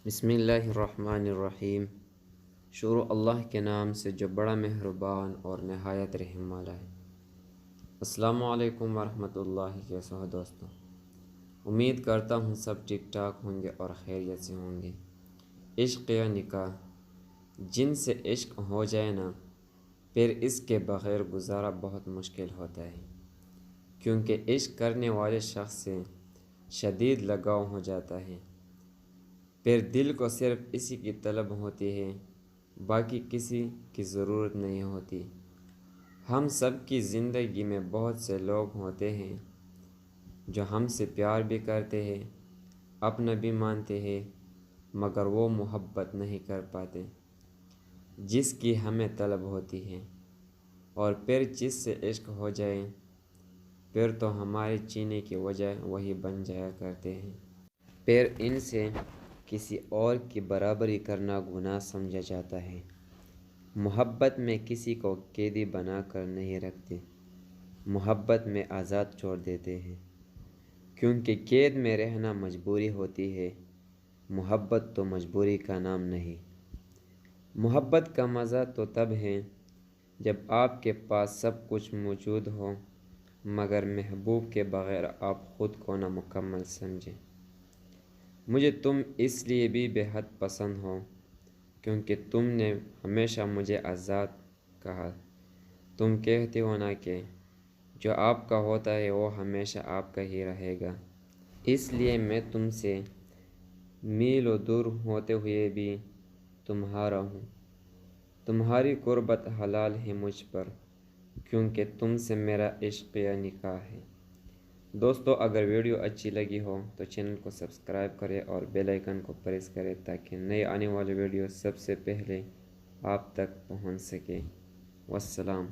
بسم اللہ الرحمن الرحیم۔ شروع اللہ کے نام سے جو بڑا مہربان اور نہایت رحم والا ہے۔ السلام علیکم ورحمۃ اللہ۔ کیسے ہو دوستوں؟ امید کرتا ہوں سب ٹھیک ٹھاک ہوں گے اور خیریت سے ہوں گے۔ عشق یا نکاح، جن سے عشق ہو جائے نا، پھر اس کے بغیر گزارا بہت مشکل ہوتا ہے، کیونکہ عشق کرنے والے شخص سے شدید لگاؤ ہو جاتا ہے۔ پھر دل کو صرف اسی کی طلب ہوتی ہے، باقی کسی کی ضرورت نہیں ہوتی۔ ہم سب کی زندگی میں بہت سے لوگ ہوتے ہیں جو ہم سے پیار بھی کرتے ہیں، اپنا بھی مانتے ہیں، مگر وہ محبت نہیں کر پاتے جس کی ہمیں طلب ہوتی ہے، اور پھر جس سے عشق ہو جائے پھر تو ہمارے جینے کی وجہ وہی بن جایا کرتے ہیں۔ پھر ان سے کسی اور کی برابری کرنا گناہ سمجھا جاتا ہے۔ محبت میں کسی کو قیدی بنا کر نہیں رکھتے، محبت میں آزاد چھوڑ دیتے ہیں، کیونکہ قید میں رہنا مجبوری ہوتی ہے، محبت تو مجبوری کا نام نہیں۔ محبت کا مزہ تو تب ہے جب آپ کے پاس سب کچھ موجود ہو، مگر محبوب کے بغیر آپ خود کو نامکمل سمجھیں۔ مجھے تم اس لیے بھی بے حد پسند ہو کیونکہ تم نے ہمیشہ مجھے آزاد کہا۔ تم کہتے ہو نا کہ جو آپ کا ہوتا ہے وہ ہمیشہ آپ کا ہی رہے گا، اس لیے میں تم سے میلوں دور ہوتے ہوئے بھی تمہارا ہوں۔ تمہاری قربت حلال ہے مجھ پر، کیونکہ تم سے میرا عشق یا نکاح ہے۔ دوستو، اگر ویڈیو اچھی لگی ہو تو چینل کو سبسکرائب کریں اور بیل آئیکن کو پریس کریں تاکہ نئے آنے والے ویڈیو سب سے پہلے آپ تک پہنچ سکے۔ والسلام۔